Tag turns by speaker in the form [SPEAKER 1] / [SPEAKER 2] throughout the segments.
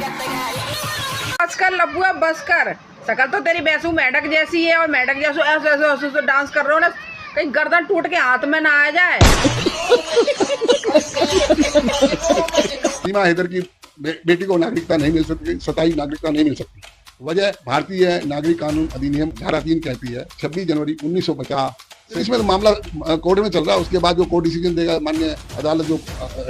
[SPEAKER 1] आजकल लब्बुआ बस कर, शकल तो तेरी बैसू मेढक जैसी है और मेढक जैसो ऐसे ऐसे ऐसे ऐसे डांस कर रहे हो ना, कहीं गर्दन टूट के हाथ में ना आ जाए।
[SPEAKER 2] सीमा हैदर की बेटी को नागरिकता नहीं मिल सकती, सताई नागरिकता नहीं मिल सकती। वजह भारतीय नागरिक कानून अधिनियम धारा 3 कहती है 26 जनवरी 1950। इसमें तो मामला कोर्ट में चल रहा है, उसके बाद जो कोर्ट डिसीजन देगा, माननीय अदालत जो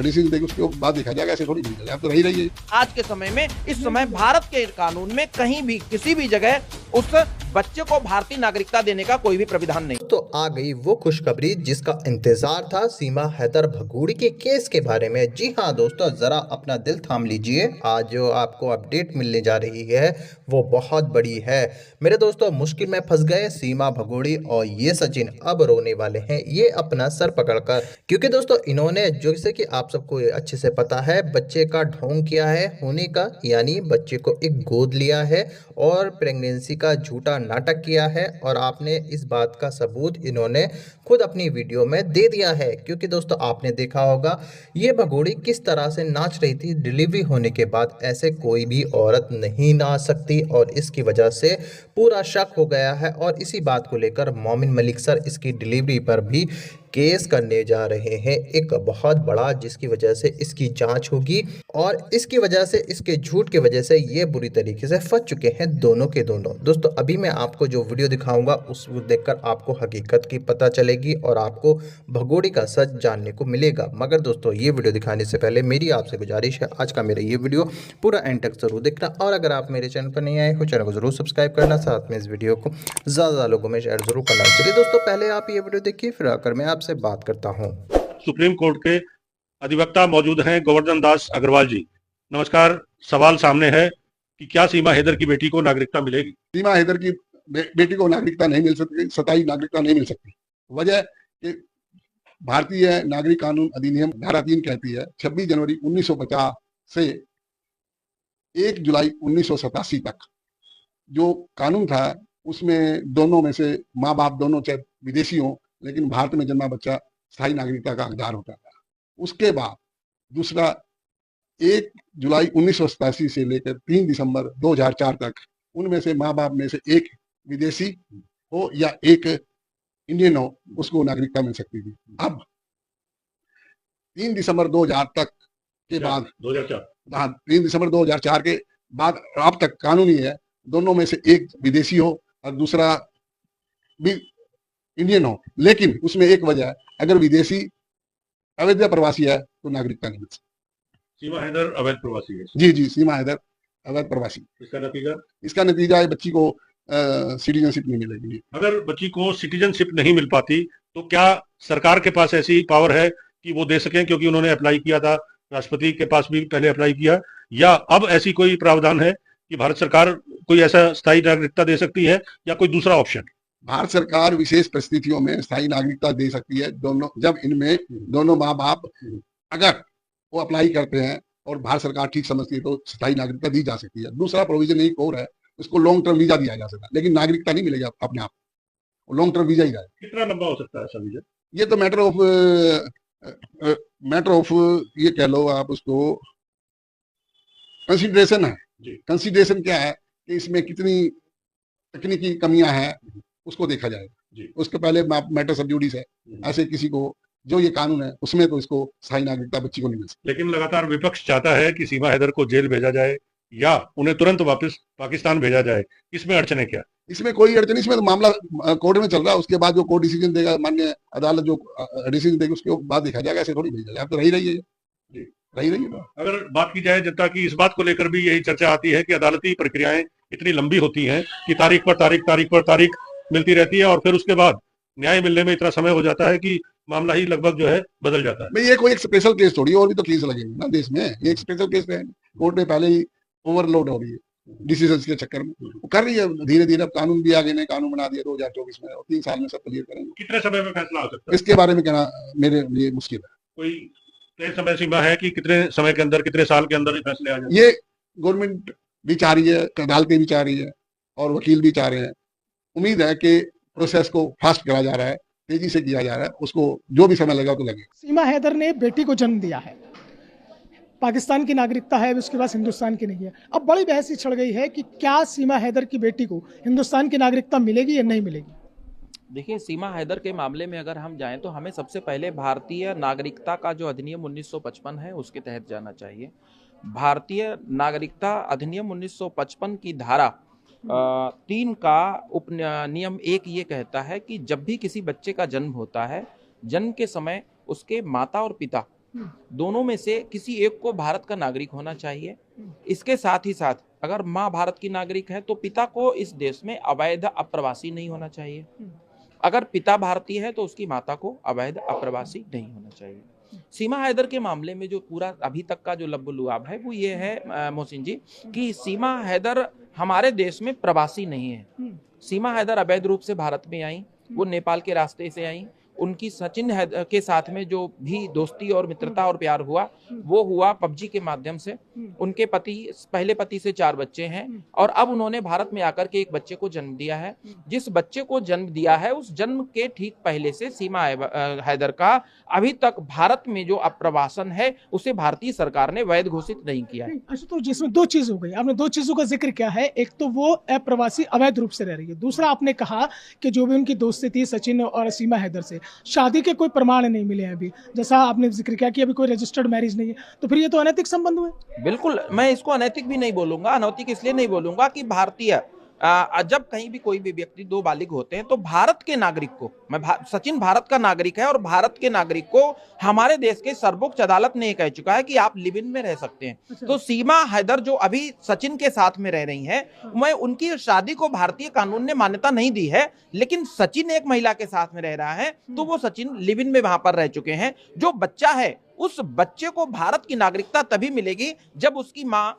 [SPEAKER 2] डिसीजन देगी उसके बाद देखा जाएगा। ऐसे थोड़ी नहीं जाएगा, तो रही है।
[SPEAKER 3] आज के समय में, इस समय भारत के कानून में कहीं भी किसी भी जगह उस बच्चे को भारतीय नागरिकता देने का कोई भी प्राविधान नहीं।
[SPEAKER 4] तो आ गई वो खुशखबरी जिसका इंतजार था, सीमा हैदर भगोड़ी के केस के बारे में। जी हाँ दोस्तों, जरा अपना दिल थाम लीजिए। आज जो आपको अपडेट मिलने जा रही है वो बहुत बड़ी है मेरे दोस्तों। मुश्किल में फंस गए सीमा भगोड़ी और ये सचिन अब रोने वाले हैं ये अपना सर पकड़कर, क्योंकि दोस्तों इन्होंने, जैसे कि आप सबको अच्छे से पता है, बच्चे का ढोंग किया है होने का, यानी बच्चे को एक गोद लिया है और प्रेगनेंसी का झूठा नाटक किया है। और आपने इस बात का सबूत इन्होंने खुद अपनी वीडियो में दे दिया है, क्योंकि दोस्तों आपने देखा होगा ये भगोड़ी किस तरह से नाच रही थी डिलीवरी होने के बाद। ऐसे कोई भी औरत नहीं नाच सकती और इसकी वजह से पूरा शक हो गया है। और इसी बात को लेकर मोमिन मलिक सर इसकी डिलीवरी पर भी केस करने जा रहे हैं एक बहुत बड़ा, जिसकी वजह से इसकी जांच होगी और इसकी वजह से, इसके झूठ की वजह से ये बुरी तरीके से फंस चुके हैं दोनों के दोनों। दोस्तों अभी मैं आपको जो वीडियो दिखाऊंगा उसको देखकर आपको हकीकत की पता चलेगी और आपको भगोड़ी का सच जानने को मिलेगा। मगर दोस्तों ये वीडियो दिखाने से पहले मेरी आपसे गुजारिश है, आज का मेरा ये वीडियो पूरा एंड तक जरूर देखना। और अगर आप मेरे चैनल पर नहीं आए हो, चैनल को जरूर सब्सक्राइब करना, साथ में इस वीडियो को ज़्यादा लोगों में शेयर जरूर करना। चलिए दोस्तों, पहले आप ये वीडियो देखिए, फिर आकर मैं आपसे बात करता हूं।
[SPEAKER 5] सुप्रीम कोर्ट के अधिवक्ता मौजूद हैं गोवर्धन दास अग्रवाल जी। नमस्कार। सवाल सामने है कि क्या सीमा हैदर की बेटी को नागरिकता मिलेगी?
[SPEAKER 2] सीमा हैदर की बेटी को नागरिकता नहीं मिल सकती, सताई नागरिकता नहीं मिल सकती। वजह कि भारतीय नागरिक कानून अधिनियम धारा 3 कहती है 26 जनवरी 1950 से 1 जुलाई 1987 तक जो कानून था उसमें दोनों में से माँ बाप दोनों चाहे विदेशी हों, लेकिन भारत में जन्मा बच्चा स्थायी नागरिकता का हकदार होता था। उसके बाद दूसरा 1 जुलाई 1987 से लेकर 3 दिसंबर 2004 तक उनमें से माँ बाप में से एक विदेशी हो या एक इंडियन हो, उसको नागरिकता मिल सकती थी। अब 3 दिसंबर 2000 तक के बाद
[SPEAKER 5] 2004
[SPEAKER 2] हाँ 3 दिसंबर 2004 के बाद अब तक कानूनी है दोनों में से एक विदेशी हो और दूसरा भी इंडियन हो, लेकिन उसमें एक वजह है, अगर विदेशी अवैध प्रवासी है तो नागरिकता नहीं मिल सकती।
[SPEAKER 5] सीमा हैदर अवैध प्रवासी है।
[SPEAKER 2] जी जी, सीमा हैदर अवैध प्रवासी। इसका नतीजा है बच्ची को सिटीजनशिप नहीं मिलेगी।
[SPEAKER 5] अगर बच्ची को सिटीजनशिप नहीं मिल पाती तो क्या सरकार के पास ऐसी पावर है कि वो दे सकें? क्योंकि उन्होंने अप्लाई किया था, राष्ट्रपति के पास भी पहले अप्लाई किया, या अब ऐसी कोई प्रावधान है कि भारत सरकार कोई ऐसा स्थायी नागरिकता दे सकती है या कोई दूसरा ऑप्शन?
[SPEAKER 2] भारत सरकार विशेष परिस्थितियों में स्थायी नागरिकता दे सकती है दोनों, जब इनमें दोनों माँ बाप अगर वो अप्लाई करते हैं और भारत सरकार ठीक समझती है तो स्थायी नागरिकता दी जा सकती है। दूसरा प्रोविजन एक और है, उसको लॉन्ग टर्म वीजा दिया जा सकता है, लेकिन नागरिकता नहीं मिलेगी अपने आप, लॉन्ग टर्म वीजा ही रहे।
[SPEAKER 5] कितना लंबा हो सकता है ऐसा वीजा?
[SPEAKER 2] ये तो मैटर ऑफ ये कह लो आप उसको, कंसिडरेशन है। कंसिडरेशन क्या है कि इसमें कितनी तकनीकी कमियां हैं उसको देखा जाएगा। उसके पहले मैटर सब जुडिस है, ऐसे किसी को जो ये कानून है उसमें तो इसको स्थायी नागरिकता बच्ची को नहीं मिल सकती।
[SPEAKER 5] लेकिन लगातार विपक्ष चाहता है कि सीमा हैदर को जेल भेजा जाए या उन्हें तुरंत वापस पाकिस्तान भेजा जाए। इसमें अड़चने क्या?
[SPEAKER 2] इसमें कोई अड़चन, इसमें तो मामला कोर्ट में चल रहा है, उसके बाद जो कोर्ट डिसीजन देगा, माननीय अदालत जो डिसीजन देगी उसके बाद देखा जाएगा। ऐसे थोड़ी भेजा जाए, तो रही है रही है।
[SPEAKER 5] अगर बात की जाए जनता की, इस बात को लेकर भी यही चर्चा आती है कि अदालती प्रक्रियाएं इतनी लंबी होती हैं कि तारीख पर तारीख मिलती रहती है और फिर उसके बाद न्याय मिलने में इतना समय हो जाता है कि मामला ही लगभग जो है बदल जाता है।
[SPEAKER 2] भाई ये कोई एक स्पेशल केस थोड़ी, और भी तो केस लगेंगे ना देश में। ये एक स्पेशल केस है, कोर्ट में पहले ही ओवरलोड हो रही है डिसीजन के चक्कर में, वो कर रही है धीरे धीरे। अब कानून भी आगे ने कानून बना दिया 2024 में, और 3 साल में सब क्लियर करेंगे।
[SPEAKER 5] कितने समय में फैसला हो सकता है
[SPEAKER 2] इसके बारे में कहना मेरे लिए मुश्किल है।
[SPEAKER 5] कोई तय समय सीमा है कि कितने समय के अंदर, कितने साल के अंदर फैसले आ जाए?
[SPEAKER 2] ये गवर्नमेंट भी चाह रही है, अदालतें भी चाह रही है और वकील भी चाह रहे हैं। उम्मीद है कि प्रोसेस को फास्ट करा जा रहा है, तेजी से किया जा रहा है, उसको जो भी समय लगा तो लगे।
[SPEAKER 6] सीमा हैदर ने बेटी को जन्म दिया है, पाकिस्तान की नागरिकता है, उसके पास हिंदुस्तान की नहीं है। अब बड़ी बहस ही छिड़ गई है कि क्या सीमा हैदर की बेटी को हिंदुस्तान की नागरिकता मिलेगी या नहीं मिलेगी।
[SPEAKER 3] देखिए, सीमा हैदर के मामले में अगर हम जाएं तो हमें सबसे पहले भारतीय नागरिकता का जो अधिनियम 1955 है उसके तहत जाना चाहिए। भारतीय नागरिकता अधिनियम 1955 की धारा 3 का उप नियम 1 ये कहता है कि जब भी किसी बच्चे का जन्म होता है, जन्म के समय उसके माता और पिता दोनों में से किसी एक को भारत का नागरिक होना चाहिए। इसके साथ ही साथ अगर माँ भारत की नागरिक है तो पिता को इस देश में अवैध अप्रवासी नहीं होना चाहिए। अगर पिता भारतीय है तो उसकी माता को अवैध अप्रवासी नहीं होना चाहिए। सीमा हैदर के मामले में जो पूरा अभी तक का जो लब्बुलुआब है वो ये है मोहसिन जी कि सीमा हैदर हमारे देश में प्रवासी नहीं है। सीमा हैदर अवैध रूप से भारत में आई, वो नेपाल के रास्ते से आई। उनकी सचिन के साथ में जो भी दोस्ती और मित्रता और प्यार हुआ वो हुआ पबजी के माध्यम से। उनके पहले पति से 4 बच्चे हैं और अब उन्होंने भारत में आकर के एक बच्चे को जन्म दिया है। जिस बच्चे को जन्म दिया है उस जन्म के ठीक पहले से सीमा हैदर का अभी तक भारत में जो अप्रवासन है उसे भारतीय सरकार ने वैध घोषित नहीं किया है।
[SPEAKER 6] अच्छा, तो जिसमें 2 चीज हो गई, आपने 2 चीजों का जिक्र किया है। एक तो वो अप्रवासी अवैध रूप से रह रही है, दूसरा आपने कहा कि जो भी उनकी दोस्ती थी सचिन और सीमा हैदर से, शादी के कोई प्रमाण नहीं मिले हैं अभी, जैसा आपने जिक्र किया कि अभी कोई रजिस्टर्ड मैरिज नहीं है, तो फिर ये तो अनैतिक संबंध हुए। बिल्कुल,
[SPEAKER 3] मैं इसको अनैतिक भी नहीं बोलूंगा, अनैतिक इसलिए नहीं बोलूंगा कि भारतीय जब कहीं भी कोई भी व्यक्ति 2 बालिग होते हैं तो भारत के नागरिक को, सचिन भारत का नागरिक है और भारत के नागरिक को हमारे देश के सर्वोच्च अदालत ने कह चुका है कि आप लिव इन में रह सकते हैं।
[SPEAKER 6] अच्छा।
[SPEAKER 3] तो सीमा हैदर जो अभी सचिन के साथ में रह रही हैं, मैं उनकी शादी को भारतीय कानून ने मान्यता नहीं दी है, लेकिन सचिन एक महिला के साथ में रह रहा है तो वो सचिन लिव इन में वहां पर रह चुके हैं। जो बच्चा है उस बच्चे को भारत की नागरिकता तभी मिलेगी जब उसकी मां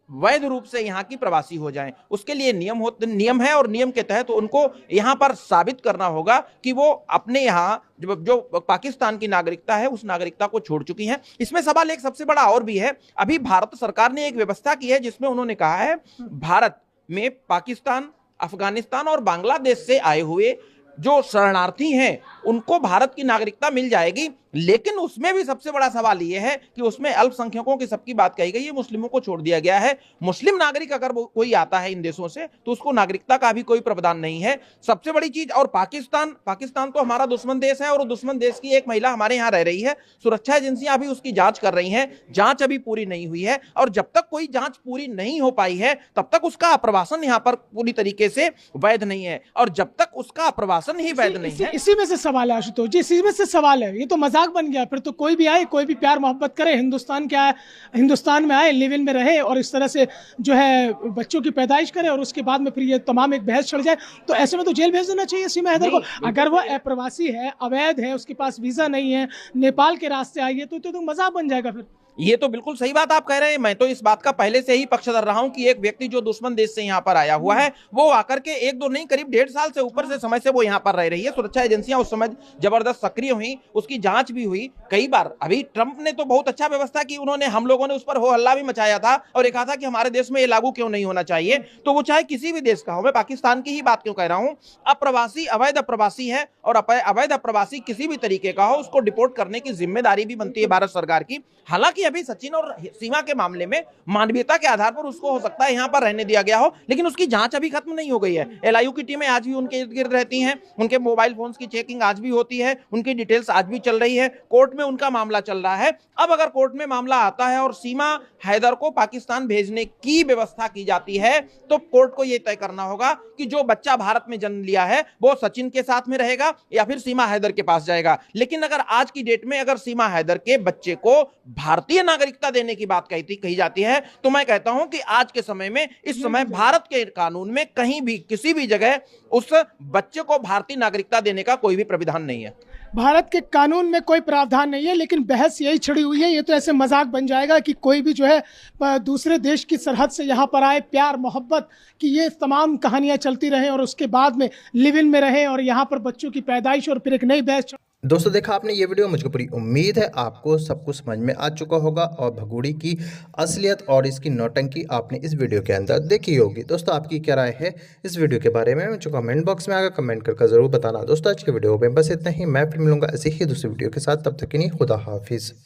[SPEAKER 3] वैध रूप से यहाँ की प्रवासी हो जाएं। उसके लिए नियम है और नियम के तहत उनको यहाँ पर साबित करना होगा कि वो अपने यहाँ जो पाकिस्तान की नागरिकता है उस नागरिकता को छोड़ चुकी हैं। इसमें सवाल एक सबसे बड़ा और भी है, अभी भारत सरकार ने एक व्यवस्था की है जिसमें उन्होंने कहा है भारत में पाकिस्तान, अफगानिस्तान और बांग्लादेश से आए हुए जो शरणार्थी हैं उनको भारत की नागरिकता मिल जाएगी। लेकिन उसमें भी सबसे बड़ा सवाल यह है कि उसमें अल्पसंख्यकों की सबकी बात कही गई है, मुस्लिमों को छोड़ दिया गया है। मुस्लिम नागरिक अगर कोई आता है इन देशों से तो उसको नागरिकता का भी कोई प्रावधान नहीं है। सबसे बड़ी चीज, और पाकिस्तान तो हमारा दुश्मन देश है और दुश्मन देश की एक महिला हमारे यहाँ रह रही है। सुरक्षा एजेंसियां अभी उसकी जांच कर रही हैं, जांच अभी पूरी नहीं हुई है और जब तक कोई जांच पूरी नहीं हो पाई है तब तक उसका आप्रवासन यहाँ पर पूरी तरीके से वैध नहीं है। और जब तक उसका आप्रवासन ही वैध नहीं है,
[SPEAKER 6] इसी में से सवाल है आशुतोष जी, इसी में से सवाल है। ये तो मजाक बन गया, फिर तो कोई भी आए, कोई भी प्यार मोहब्बत करे, हिंदुस्तान में आए, लिव इन में रहे और इस तरह से जो है बच्चों की पैदाइश करे और उसके बाद में फिर ये तमाम एक बहस चढ़ जाए, तो ऐसे में तो जेल भेज देना चाहिए सीमा हैदर को। अगर वो अप्रवासी है, अवैध है, उसके पास वीजा नहीं है, नेपाल के रास्ते आई है, तो मजाक बन जाएगा फिर।
[SPEAKER 3] ये तो बिल्कुल सही बात आप कह रहे हैं। मैं तो इस बात का पहले से ही पक्षधर रहा हूं कि एक व्यक्ति जो दुश्मन देश से यहाँ पर आया हुआ है वो आकर के 1-2 नहीं करीब 1.5 साल से ऊपर से समय से वो यहाँ पर रह रही है। सुरक्षा एजेंसियां उस समय जबरदस्त सक्रिय हुई, उसकी जांच भी हुई कई बार। अभी ट्रंप ने तो बहुत अच्छा व्यवस्था की, उन्होंने, हम लोगों ने उस पर हो हल्ला भी मचाया था और कहा था कि हमारे देश में ये लागू क्यों नहीं होना चाहिए। तो वो चाहे किसी भी देश का हो, मैं पाकिस्तान की ही बात क्यों कह रहा हूं, अप्रवासी अवैध अप्रवासी है और अवैध अप्रवासी किसी भी तरीके का हो उसको डिपोर्ट करने की जिम्मेदारी भी बनती है भारत सरकार की। हालांकि अभी सचिन और सीमा के मामले में मानवीयता के आधार पर उसको हो सकता है यहां पर रहने दिया गया हो, लेकिन उसकी जांच अभी खत्म नहीं हो गई है। एलआईयू की टीमें आज भी उनके इर्द गिर्द रहती हैं, उनके मोबाइल फोन्स की चेकिंग आज भी होती है, उनकी डिटेल्स आज भी चल रही है, कोर्ट में उनका मामला चल रहा है। अब अगर कोर्ट में मामला आता है और सीमा हैदर को पाकिस्तान भेजने की व्यवस्था की जाती है तो कोर्ट को यह तय करना होगा कि जो बच्चा भारत में जन्म लिया है वो सचिन के साथ में रहेगा या फिर सीमा हैदर के पास जाएगा। लेकिन अगर आज की डेट में अगर सीमा हैदर के बच्चे को भारतीय नागरिकता देने की बात कही जाती है तो मैं कहता हूं कि आज के समय में, इस समय भारत के कानून में कहीं भी किसी भी जगह उस बच्चे को भारतीय नागरिकता देने का कोई भी प्रावधान नहीं है।
[SPEAKER 6] भारत के कानून में कोई प्रावधान नहीं है, लेकिन बहस यही छिड़ी हुई है। ये तो ऐसे मजाक बन जाएगा कि कोई भी जो है दूसरे देश की सरहद से यहाँ पर आए, प्यार मोहब्बत की ये तमाम कहानियां चलती रहे और उसके बाद में लिव इन में रहे और यहाँ पर बच्चों की पैदाइश और फिर एक नई बहस।
[SPEAKER 4] दोस्तों देखा आपने ये वीडियो, मुझको पूरी उम्मीद है आपको सब कुछ समझ में आ चुका होगा और भगोड़ी की असलियत और इसकी नौटंकी आपने इस वीडियो के अंदर देखी होगी। दोस्तों आपकी क्या राय है इस वीडियो के बारे में मुझे कमेंट बॉक्स में आकर कमेंट करके ज़रूर बताना। दोस्तों आज के वीडियो में बस इतना ही, मैं फिर मिलूंगा ऐसे ही दूसरी वीडियो के साथ, तब तक के लिए खुदा हाफिज़।